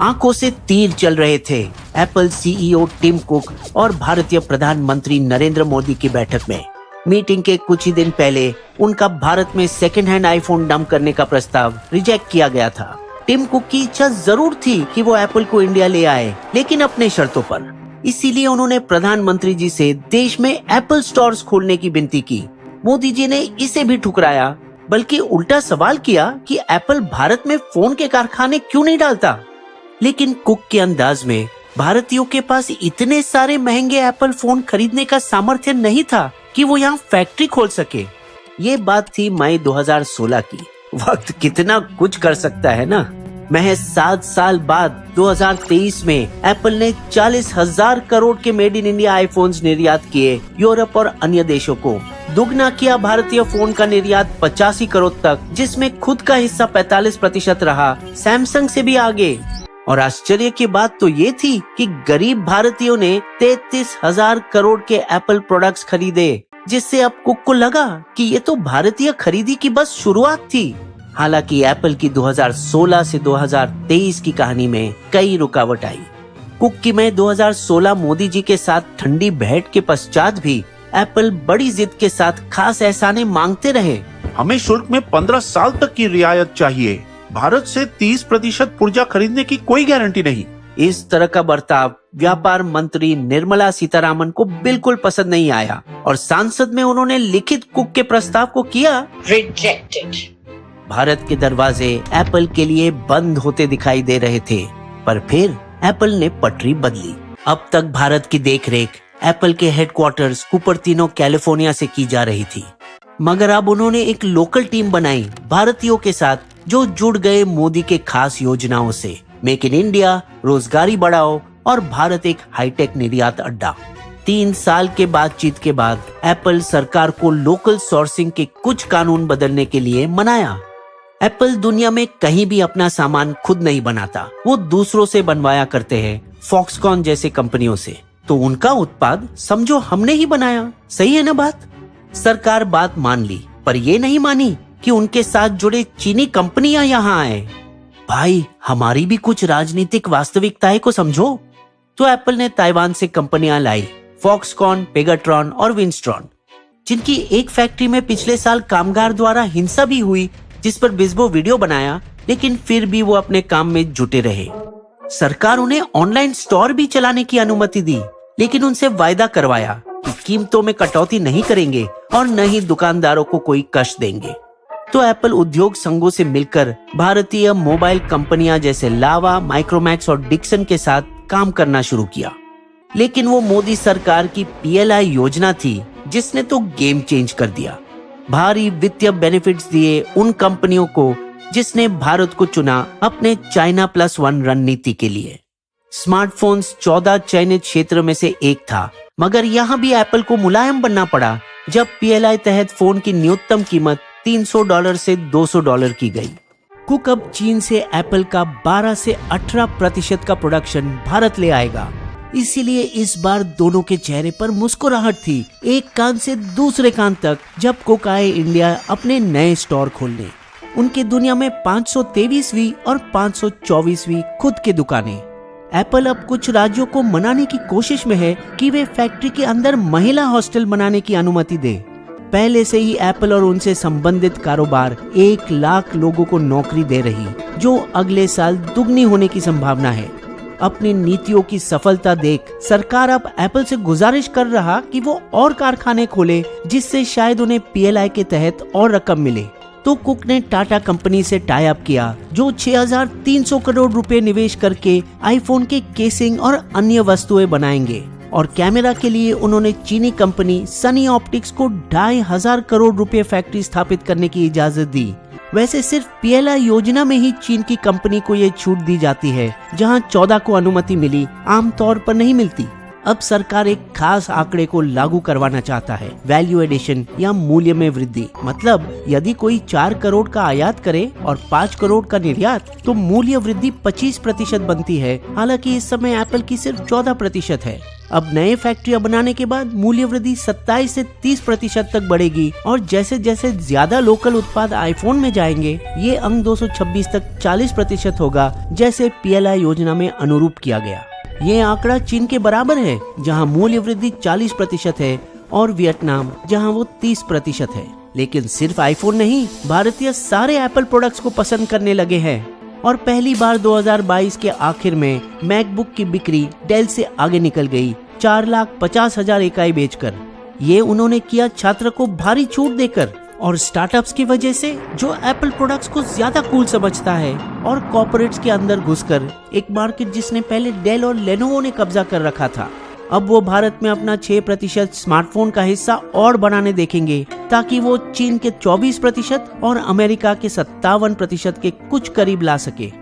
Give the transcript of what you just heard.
आंखों से तीर चल रहे थे एप्पल सीईओ टिम कुक और भारतीय प्रधानमंत्री नरेंद्र मोदी की बैठक में। मीटिंग के कुछ ही दिन पहले उनका भारत में सेकेंड हैंड आईफोन डंप करने का प्रस्ताव रिजेक्ट किया गया था। टिम कुक की इच्छा जरूर थी कि वो एप्पल को इंडिया ले आए, लेकिन अपने शर्तों पर। इसीलिए उन्होंने प्रधानमंत्री जी से देश में एप्पल स्टोर्स खोलने की विनती की। मोदी जी ने इसे भी ठुकराया, बल्कि उल्टा सवाल किया कि एप्पल भारत में फोन के कारखाने क्यों नहीं डालता। लेकिन कुक के अंदाज में भारतीयों के पास इतने सारे महंगे एप्पल फोन खरीदने का सामर्थ्य नहीं था कि वो यहाँ फैक्ट्री खोल सके। ये बात थी मई 2016 की। वक्त कितना कुछ कर सकता है ना। महज 7 साल बाद 2023 में एप्पल ने 40,000 करोड़ के मेड इन इंडिया आईफोन्स निर्यात किए यूरोप और अन्य देशों को। दुगना किया भारतीय फोन का निर्यात 85 करोड़ तक, जिसमें खुद का हिस्सा 45% रहा, सैमसंग से भी आगे। और आश्चर्य की बात तो ये थी कि गरीब भारतीयों ने 33,000 करोड़ के एप्पल प्रोडक्ट्स खरीदे, जिससे अब कुक को लगा कि ये तो भारतीय खरीदी की बस शुरुआत थी। हालांकि एप्पल की 2016 से 2023 की कहानी में कई रुकावट आई। कुक की मई 2016 मोदी जी के साथ ठंडी भेंट के पश्चात भी एप्पल बड़ी जिद के साथ खास एहसाने मांगते रहे। हमें शुल्क में 15 साल तक की रियायत चाहिए। भारत से 30% पुर्जा खरीदने की कोई गारंटी नहीं। इस तरह का बर्ताव व्यापार मंत्री निर्मला सीतारामन को बिल्कुल पसंद नहीं आया और संसद में उन्होंने लिखित कुक के प्रस्ताव को किया रिजेक्टेड। भारत के दरवाजे एप्पल के लिए बंद होते दिखाई दे रहे थे, पर फिर एप्पल ने पटरी बदली। अब तक भारत की देखरेख एप्पल के हेडक्वार्टर्स कुपर्तिनो कैलिफोर्निया से की जा रही थी, मगर अब उन्होंने एक लोकल टीम बनाई भारतीयों के साथ, जो जुड़ गए मोदी के खास योजनाओं से। मेक इन इंडिया, रोजगारी बढ़ाओ और भारत एक हाईटेक निर्यात अड्डा। 3 साल के बातचीत के बाद एप्पल सरकार को लोकल सोर्सिंग के कुछ कानून बदलने के लिए मनाया। एप्पल दुनिया में कहीं भी अपना सामान खुद नहीं बनाता, वो दूसरों से बनवाया करते हैं, फॉक्सकॉन जैसे कंपनियों से। तो उनका उत्पाद समझो हमने ही बनाया। सही है ना बात? सरकार बात मान ली, पर ये नहीं मानी कि उनके साथ जुड़े चीनी कंपनियां यहाँ आए। भाई, हमारी भी कुछ राजनीतिक वास्तविकताएं को समझो। तो एप्पल ने ताइवान से कंपनियां लाई, फॉक्सकॉन, पेगाट्रॉन और विंस्ट्रॉन, जिनकी एक फैक्ट्री में पिछले साल कामगार द्वारा हिंसा भी हुई, जिस पर बिस्बो वीडियो बनाया, लेकिन फिर भी वो अपने काम में जुटे रहे। सरकार उन्हें ऑनलाइन स्टोर भी चलाने की अनुमति दी, लेकिन उनसे वायदा करवाया कि कीमतों में कटौती नहीं करेंगे और न ही दुकानदारों को कोई कष्ट देंगे। तो एप्पल उद्योग संघों से मिलकर भारतीय मोबाइल कंपनियां जैसे लावा, माइक्रोमैक्स और डिक्सन के साथ काम करना शुरू किया। लेकिन वो मोदी सरकार की PLI योजना थी, जिसने तो गेम चेंज कर दिया। भारी वित्तीय बेनिफिट्स दिए उन कंपनियों को जिसने भारत को चुना अपने चाइना +1 रणनीति के लिए। स्मार्टफोन्स 14 चयनित क्षेत्र में से एक था, मगर यहाँ भी एप्पल को मुलायम बनना पड़ा जब PLI तहत फोन की न्यूनतम कीमत $300 से $200 की गई। कुक अब चीन से एप्पल का 12 से 18% का प्रोडक्शन भारत ले आएगा। इसीलिए इस बार दोनों के चेहरे पर मुस्कुराहट थी, एक कान से दूसरे कान तक, जब कुक आए इंडिया अपने नए स्टोर खोलने। उनकी दुनिया में 523वीं और 524वीं खुद की दुकानें। एप्पल अब कुछ राज्यों को मनाने की कोशिश में है कि वे फैक्ट्री के अंदर महिला हॉस्टल बनाने की अनुमति दे। पहले से ही एप्पल और उनसे संबंधित कारोबार 1 लाख लोगों को नौकरी दे रही, जो अगले साल दुगनी होने की संभावना है। अपनी नीतियों की सफलता देख सरकार अब एप्पल से गुजारिश कर रहा कि वो और कारखाने खोले, जिससे शायद उन्हें PLI के तहत और रकम मिले। तो कुक ने टाटा कंपनी से टाई अप किया, जो 6,300 करोड़ रुपए निवेश करके आईफोन के केसिंग और अन्य वस्तुएं बनाएंगे। और कैमरा के लिए उन्होंने चीनी कंपनी सनी ऑप्टिक्स को 2,500 करोड़ रुपए फैक्ट्री स्थापित करने की इजाजत दी। वैसे सिर्फ PLI योजना में ही चीन की कंपनी को ये छूट दी जाती है, जहां 14 को अनुमति मिली, आमतौर पर नहीं मिलती। अब सरकार एक खास आंकड़े को लागू करवाना चाहता है, वैल्यू एडिशन या मूल्य में वृद्धि। मतलब यदि कोई 4 करोड़ का आयात करे और 5 करोड़ का निर्यात, तो मूल्य वृद्धि 25% बनती है। हालांकि इस समय एप्पल की सिर्फ 14% है। अब नए फैक्ट्रियां बनाने के बाद मूल्य वृद्धि 27 से 30% तक बढ़ेगी और जैसे जैसे ज्यादा लोकल उत्पाद आईफोन में जाएंगे, ये अंक 226 तक 40% होगा, जैसे PLI योजना में अनुरूप किया गया। ये आंकड़ा चीन के बराबर है, जहां मूल्य वृद्धि 40% है, और वियतनाम जहां वो 30% है। लेकिन सिर्फ आईफोन नहीं, भारतीय सारे एप्पल प्रोडक्ट्स को पसंद करने लगे हैं और पहली बार 2022 के आखिर में मैकबुक की बिक्री डेल से आगे निकल गई, 4,50,000 इकाई बेचकर। ये उन्होंने किया छात्र को भारी छूट देकर और स्टार्टअप्स की वजह से, जो एप्पल प्रोडक्ट्स को ज्यादा कूल समझता है, और कॉर्पोरेट्स के अंदर घुसकर एक मार्केट जिसने पहले डेल और लेनोवो ने कब्जा कर रखा था। अब वो भारत में अपना 6% स्मार्टफोन का हिस्सा और बढ़ाने देखेंगे, ताकि वो चीन के 24% और अमेरिका के 57% के कुछ करीब ला सके।